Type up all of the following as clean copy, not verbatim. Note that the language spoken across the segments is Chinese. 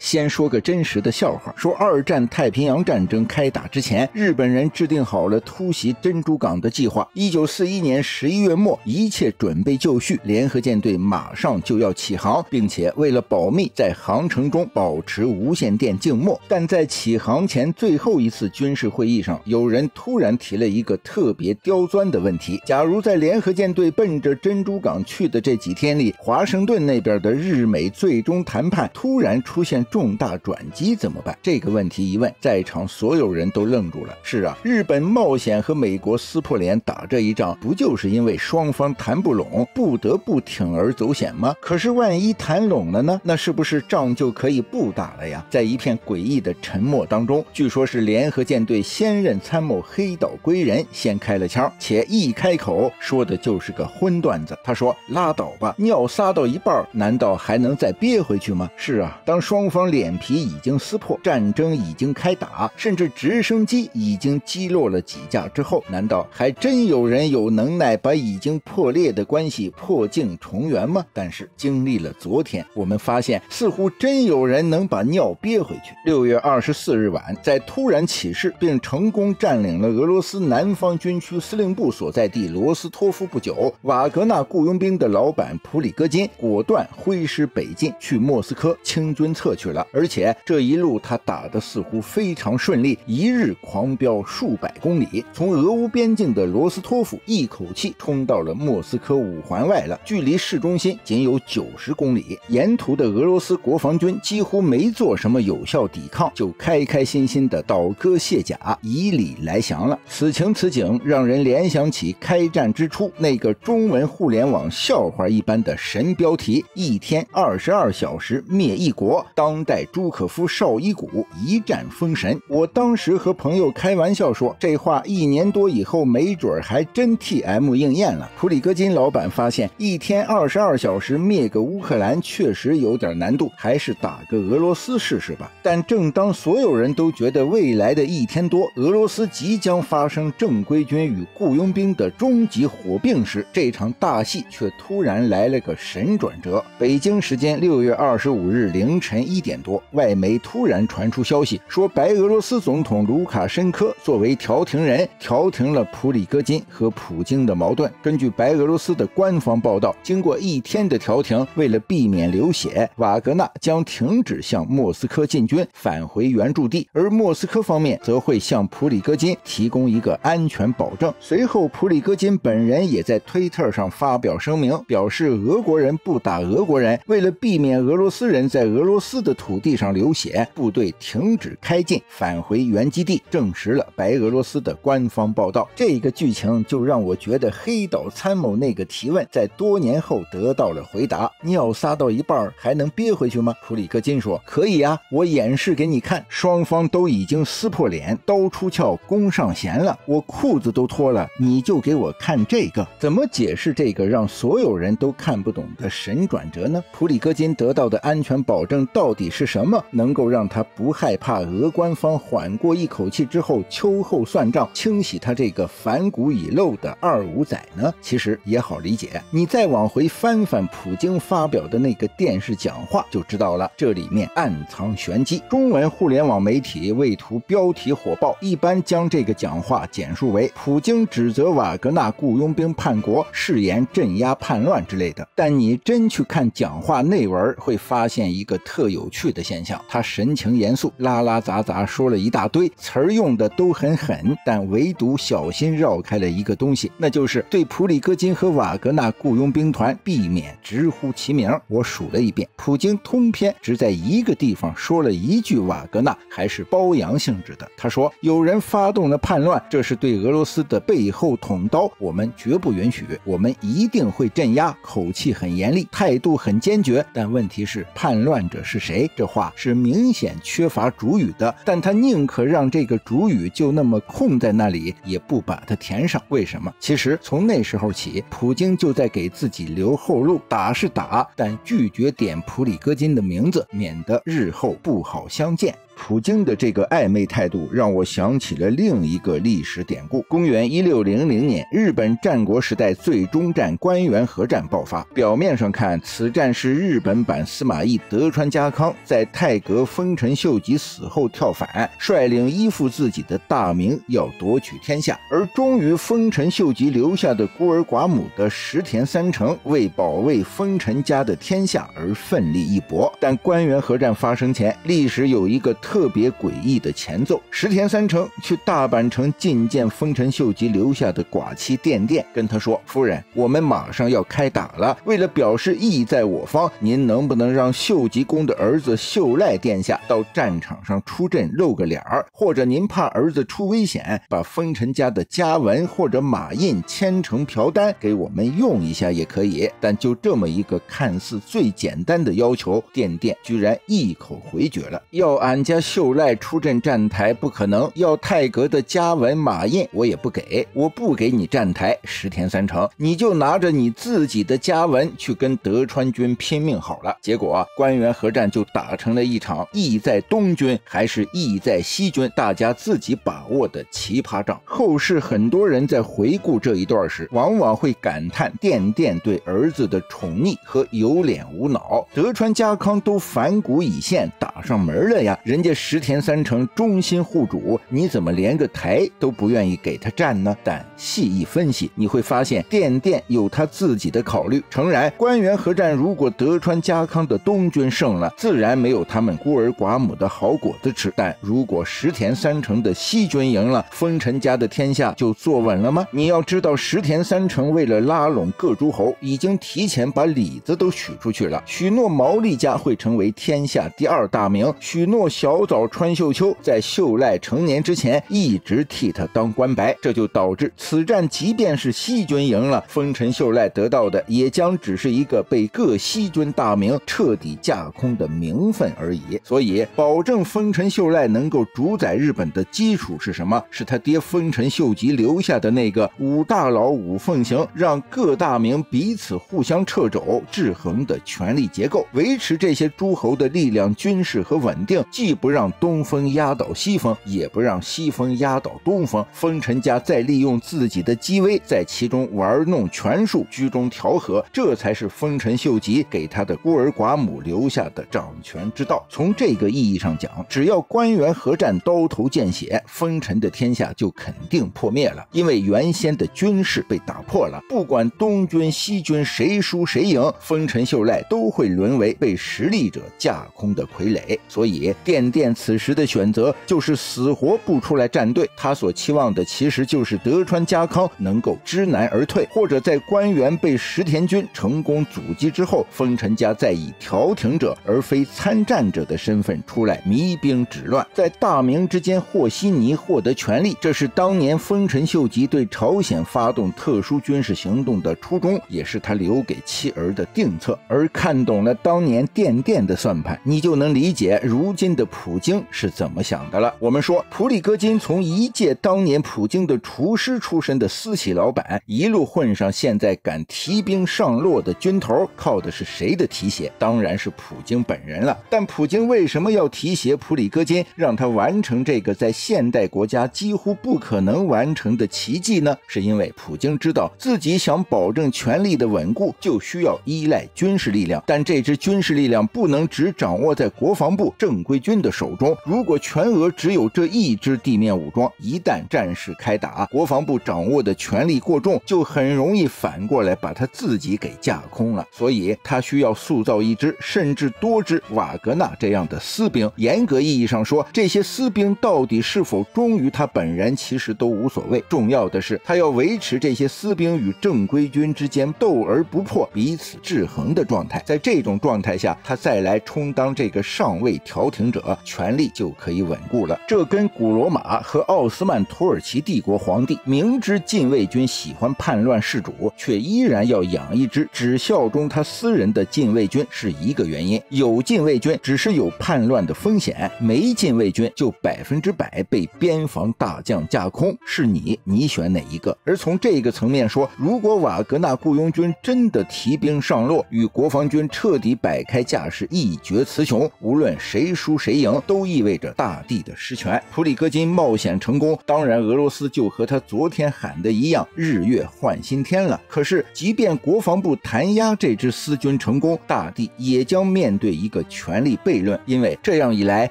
先说个真实的笑话，说二战太平洋战争开打之前，日本人制定好了突袭珍珠港的计划。1941年11月末，一切准备就绪，联合舰队马上就要起航，并且为了保密，在航程中保持无线电静默。但在起航前最后一次军事会议上，有人突然提了一个特别刁钻的问题：假如在联合舰队奔着珍珠港去的这几天里，华盛顿那边的日美最终谈判突然出现重大转机怎么办？这个问题一问，在场所有人都愣住了。是啊，日本冒险和美国撕破脸打这一仗，不就是因为双方谈不拢，不得不铤而走险吗？可是万一谈拢了呢？那是不是仗就可以不打了呀？在一片诡异的沉默当中，据说是联合舰队先任参谋黑岛归人先开了枪，且一开口说的就是个荤段子。他说：拉倒吧，尿撒到一半，难道还能再憋回去吗？是啊，当双方脸皮已经撕破，战争已经开打，甚至直升机已经击落了几架之后，难道还真有人有能耐把已经破裂的关系破镜重圆吗？但是经历了昨天，我们发现似乎真有人能把尿憋回去。6月24日晚，在突然起事并成功占领了俄罗斯南方军区司令部所在地罗斯托夫不久，瓦格纳雇佣兵的老板普里戈金果断挥师北进，去莫斯科清军侧去了。而且这一路他打得似乎非常顺利，一日狂飙数百公里，从俄乌边境的罗斯托夫一口气冲到了莫斯科5环外了，距离市中心仅有90公里。沿途的俄罗斯国防军几乎没做什么有效抵抗，就开开心心的倒戈卸甲，以礼来降了。此情此景让人联想起开战之初那个中文互联网笑话一般的神标题：一天22小时灭一国，当代朱可夫绍伊古一战封神。我当时和朋友开玩笑说，这话1年多以后没准还真 TM 应验了。普里戈金老板发现一天22小时灭个乌克兰确实有点难度，还是打个俄罗斯试试吧。但正当所有人都觉得未来的1天多俄罗斯即将发生正规军与雇佣兵的终极火并时，这场大戏却突然来了个神转折。北京时间6月25日凌晨1点多，外媒突然传出消息，说白俄罗斯总统卢卡申科作为调停人，调停了普里戈金和普京的矛盾。根据白俄罗斯的官方报道，经过1天的调停，为了避免流血，瓦格纳将停止向莫斯科进军，返回原驻地，而莫斯科方面则会向普里戈金提供一个安全保证。随后普里戈金本人也在推特上发表声明，表示俄国人不打俄国人，为了避免俄罗斯人在俄罗斯的土地上流血，部队停止开进，返回原基地，证实了白俄罗斯的官方报道。这个剧情就让我觉得黑岛参谋那个提问在多年后得到了回答：尿撒到一半还能憋回去吗？普里戈金说：可以啊，我演示给你看。双方都已经撕破脸，刀出鞘，弓上弦了，我裤子都脱了，你就给我看这个。怎么解释这个让所有人都看不懂的神转折呢？普里戈金得到的安全保证到底是什么，能够让他不害怕俄官方缓过一口气之后秋后算账，清洗他这个反骨已露的25仔呢？其实也好理解，你再往回翻翻普京发表的那个电视讲话就知道了，这里面暗藏玄机。中文互联网媒体为图标题火爆，一般将这个讲话简述为普京指责瓦格纳雇佣兵叛国，誓言镇压叛乱之类的。但你真去看讲话内文，会发现一个特有趣的现象，他神情严肃，拉拉杂杂说了一大堆，词儿用的都很狠，但唯独小心绕开了一个东西，那就是对普里戈金和瓦格纳雇佣兵团避免直呼其名。我数了一遍，普京通篇只在一个地方说了一句瓦格纳，还是褒扬性质的。他说有人发动了叛乱，这是对俄罗斯的背后捅刀，我们绝不允许，我们一定会镇压，口气很严厉，态度很坚决。但问题是叛乱者是谁？这话是明显缺乏主语的，但他宁可让这个主语就那么空在那里，也不把它填上。为什么？其实从那时候起，普京就在给自己留后路，打是打，但拒绝点普里戈金的名字，免得日后不好相见。普京的这个暧昧态度让我想起了另一个历史典故。公元1600年，日本战国时代最终战关原合战爆发。表面上看，此战是日本版司马懿德川家康在太阁丰臣秀吉死后跳反，率领依附自己的大名要夺取天下，而忠于丰臣秀吉留下的孤儿寡母的石田三成为保卫丰臣家的天下而奋力一搏。但关原合战发生前，历史有一个特别诡异的前奏。石田三成去大阪城觐见丰臣秀吉留下的寡妻殿殿，跟他说：夫人，我们马上要开打了，为了表示义在我方，您能不能让秀吉公的儿子秀赖殿下到战场上出阵露个脸儿，或者您怕儿子出危险，把丰臣家的家纹或者马印签成朴单给我们用一下也可以。但就这么一个看似最简单的要求，殿殿居然一口回绝了。要俺家秀赖出阵站台不可能，要太阁的家纹马印我也不给，我不给你站台，石田三成你就拿着你自己的家纹去跟德川军拼命好了。结果关原合战就打成了一场义在东军还是义在西军大家自己把握的奇葩仗。后世很多人在回顾这一段时，往往会感叹殿殿对儿子的宠溺和有脸无脑。德川家康都反骨已现，打上门了呀，人家石田三成忠心护主，你怎么连个台都不愿意给他站呢？但细一分析，你会发现殿殿有他自己的考虑。诚然，关原合战如果德川家康的东军胜了，自然没有他们孤儿寡母的好果子吃，但如果石田三成的西军赢了，丰臣家的天下就坐稳了吗？你要知道，石田三成为了拉拢各诸侯，已经提前把里子都许出去了，许诺毛利家会成为天下第二大名，许诺小早川秀秋在秀赖成年之前一直替他当官白。这就导致此战即便是西军赢了，丰臣秀赖得到的也将只是一个被各西军大名彻底架空的名分而已。所以保证丰臣秀赖能够主宰日本的基础是什么？是他爹丰臣秀吉留下的那个五大佬五奉行，让各大名彼此互相掣肘制衡的权力结构，维持这些诸侯的力量军事和稳定，既不让东风压倒西风，也不让西风压倒东风。丰臣家再利用自己的机微在其中玩弄权术，居中调和，这才是丰臣秀吉给他的孤儿寡母留下的掌权之道。从这个意义上讲，只要关原合战刀头见血，丰臣的天下就肯定破灭了，因为原先的军事被打破了，不管东军西军谁输谁赢，丰臣秀赖都会沦为被实力者架空的傀儡。所以殿殿此时的选择就是死活不出来站队，他所期望的其实就是德川家康能够知难而退，或者在关原被石田军成功阻击之后，丰臣家再以调停者而非参战者的身份出来弭兵止乱，在大明之间和稀泥获得权力。这是当年丰臣秀吉对朝鲜发动特殊军事行动的初衷，也是他留给妻儿的定策。而看懂了当年殿殿的算盘，你就能理解如今的普京是怎么想的了。我们说普里戈金从一介当年普京的厨师出身的私企老板，一路混上现在敢提兵上洛的军头，靠的是谁的提携？当然是普京本人了。但普京为什么要提携普里戈金，让他完成这个在现代国家几乎不可能完成的奇迹呢？是因为普京知道自己想保证权力的稳固，就需要依赖军事力量，但这支军事力量不能只掌握在国防部正规军的手中。如果全俄只有这一支地面武装，一旦战事开打，国防部掌握的权力过重，就很容易反过来把他自己给架空了。所以他需要塑造一支甚至多支瓦格纳这样的私兵。严格意义上说，这些私兵到底是否忠于他本人其实都无所谓，重要的是他要维持这些私兵与正规军之间斗而不破，彼此制衡的状态。在这种状态下，他再来充当这个上位调停者，权力就可以稳固了。这跟古罗马和奥斯曼土耳其帝国皇帝明知禁卫军喜欢叛乱事主，却依然要养一支只效忠他私人的禁卫军是一个原因。有禁卫军只是有叛乱的风险，没禁卫军就100%被边防大将架空，是你选哪一个？而从这个层面说，如果瓦格纳雇佣军真的提兵上洛，与国防军彻底摆开架势，一决雌雄，无论谁输谁赢，赢，都意味着大地的失权。普里戈金冒险成功，当然俄罗斯就和他昨天喊的一样，日月换新天了。可是即便国防部弹压这支私军成功，大地也将面对一个权力悖论，因为这样一来，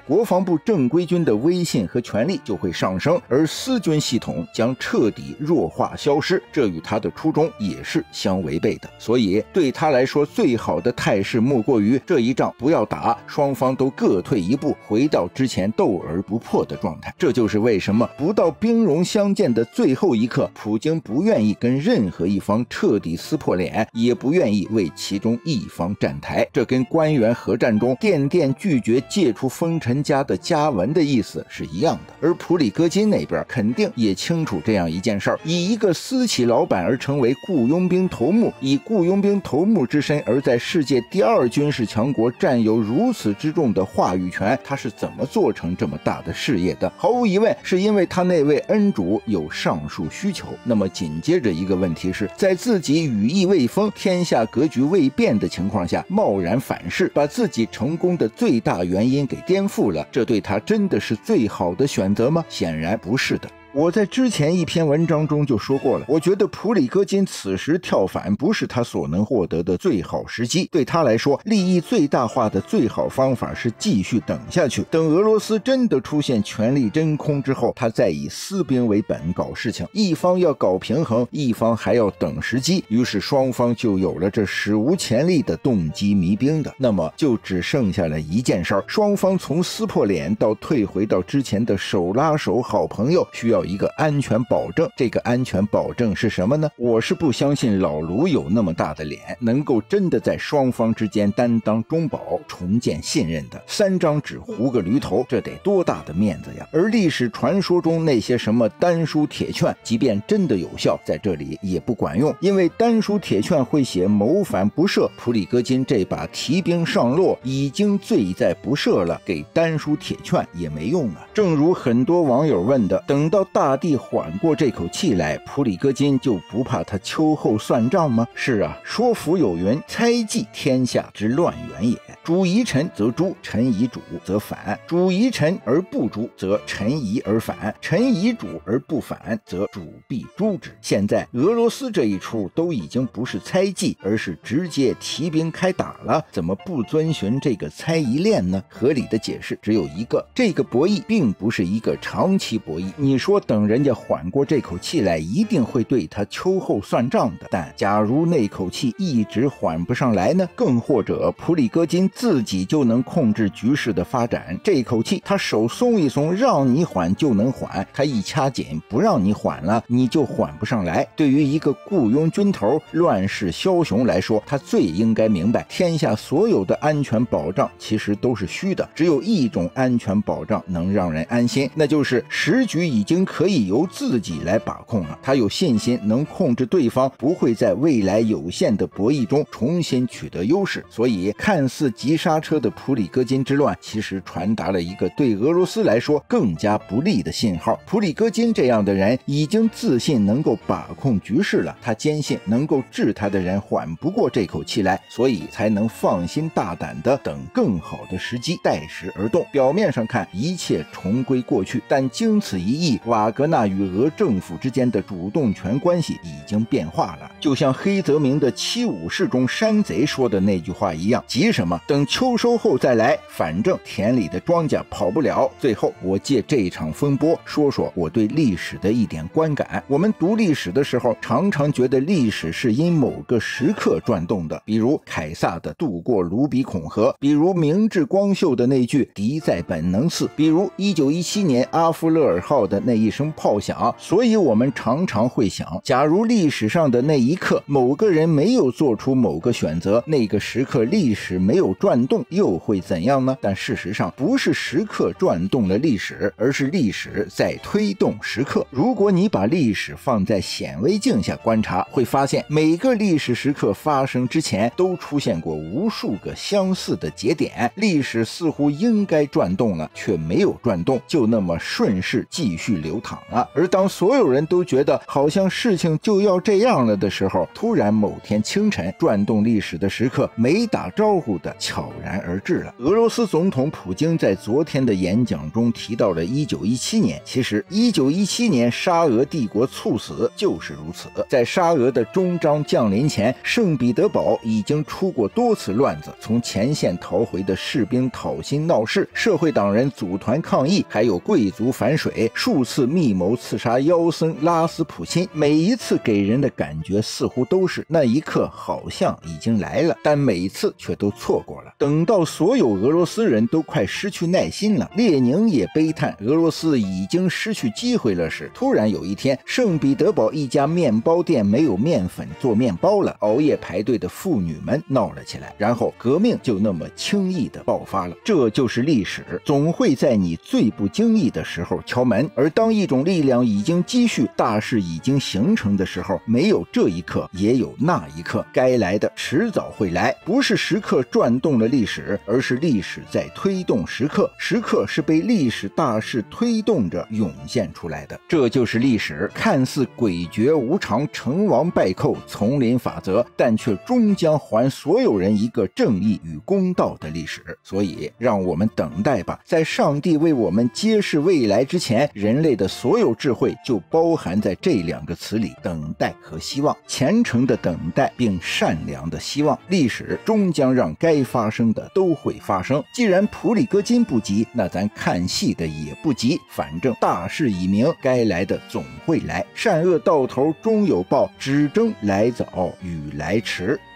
国防部正规军的威信和权力就会上升，而私军系统将彻底弱化消失，这与他的初衷也是相违背的。所以对他来说，最好的态势莫过于这一仗不要打，双方都各退一步，回到之前斗而不破的状态。这就是为什么不到兵戎相见的最后一刻，普京不愿意跟任何一方彻底撕破脸，也不愿意为其中一方站台。这跟官员核战中电拒绝借出风尘家的家文的意思是一样的。而普里戈金那边肯定也清楚这样一件事儿，以一个私企老板而成为雇佣兵头目，以雇佣兵头目之身而在世界第2军事强国占有如此之重的话语权，他是怎么做成这么大的事业的？毫无疑问是因为他那位恩主有上述需求。那么紧接着一个问题是，在自己羽翼未丰、天下格局未变的情况下贸然反噬，把自己成功的最大原因给颠覆了，这对他真的是最好的选择吗？显然不是的。我在之前一篇文章中就说过了，我觉得普里戈金此时跳反不是他所能获得的最好时机，对他来说利益最大化的最好方法是继续等下去，等俄罗斯真的出现权力真空之后，他再以私兵为本搞事情，一方要搞平衡，一方还要等时机，于是双方就有了这史无前例的动机迷兵的。那么就只剩下了一件事儿，双方从撕破脸到退回到之前的手拉手好朋友，需要一个安全保证。这个安全保证是什么呢？我是不相信老卢有那么大的脸，能够真的在双方之间担当中保，重建信任的。3张纸糊个驴头，这得多大的面子呀！而历史传说中那些什么丹书铁券，即便真的有效，在这里也不管用，因为丹书铁券会写谋反不赦，普里戈金这把提兵上洛已经罪在不赦了，给丹书铁券也没用啊。正如很多网友问的，等到大地缓过这口气来，普里戈金就不怕他秋后算账吗？是啊，说服有云，猜忌天下之乱源也。主疑臣则诛，臣疑主则反；主疑臣而不诛，则臣疑而反；臣疑主而不反，则主必诛之。现在俄罗斯这一出都已经不是猜忌，而是直接提兵开打了，怎么不遵循这个猜疑链呢？合理的解释只有一个，这个博弈并不是一个长期博弈。你说等人家缓过这口气来，一定会对他秋后算账的，但假如那口气一直缓不上来呢？更或者普里戈金自己就能控制局势的发展，这口气他手松一松，让你缓就能缓，他一掐紧不让你缓了，你就缓不上来。对于一个雇佣军头乱世枭雄来说，他最应该明白，天下所有的安全保障其实都是虚的，只有一种安全保障能让人安心，那就是时局已经可以由自己来把控了。他有信心能控制对方不会在未来有限的博弈中重新取得优势，所以看似急刹车的普里戈金之乱其实传达了一个对俄罗斯来说更加不利的信号。普里戈金这样的人已经自信能够把控局势了，他坚信能够治他的人缓不过这口气来，所以才能放心大胆的等更好的时机，待时而动。表面上看一切重归过去，但经此一役，瓦格纳与俄政府之间的主动权关系已经变化了。就像黑泽明的《七武士》中山贼说的那句话一样，急什么？等秋收后再来，反正田里的庄稼跑不了。最后我借这场风波说说我对历史的一点观感。我们读历史的时候，常常觉得历史是因某个时刻转动的，比如凯撒的渡过卢比孔河，比如明治光秀的那句敌在本能寺，比如1917年阿夫勒尔号的那一声炮响。所以我们常常会想，假如历史上的那一刻某个人没有做出某个选择，那个时刻历史没有转动，又会怎样呢？但事实上不是时刻转动了历史，而是历史在推动时刻。如果你把历史放在显微镜下观察，会发现每个历史时刻发生之前都出现过无数个相似的节点，历史似乎应该转动了，却没有转动，就那么顺势继续流流淌了。而当所有人都觉得好像事情就要这样了的时候，突然某天清晨，转动历史的时刻没打招呼的悄然而至了。俄罗斯总统普京在昨天的演讲中提到了1917年，其实1917年沙俄帝国猝死就是如此。在沙俄的终章降临前，圣彼得堡已经出过多次乱子，从前线逃回的士兵讨薪闹事，社会党人组团抗议，还有贵族反水，数次密谋刺杀妖僧拉斯普钦。每一次给人的感觉似乎都是那一刻好像已经来了，但每一次却都错过了。等到所有俄罗斯人都快失去耐心了，列宁也悲叹俄罗斯已经失去机会了时，突然有一天，圣彼得堡一家面包店没有面粉做面包了，熬夜排队的妇女们闹了起来，然后革命就那么轻易地爆发了。这就是历史，总会在你最不经意的时候敲门，而当一种力量已经积蓄，大势已经形成的时候，没有这一刻也有那一刻，该来的迟早会来。不是时刻转动了历史，而是历史在推动时刻，时刻是被历史大势推动着涌现出来的。这就是历史，看似诡谲无常、成王败寇、丛林法则，但却终将还所有人一个正义与公道的历史。所以让我们等待吧，在上帝为我们揭示未来之前，人类的所有智慧就包含在这两个词里，等待和希望，虔诚的等待并善良的希望。历史终将让该发生的都会发生，既然普里戈金不急，那咱看戏的也不急，反正大势已明，该来的总会来，善恶到头终有报，只争来早与来迟。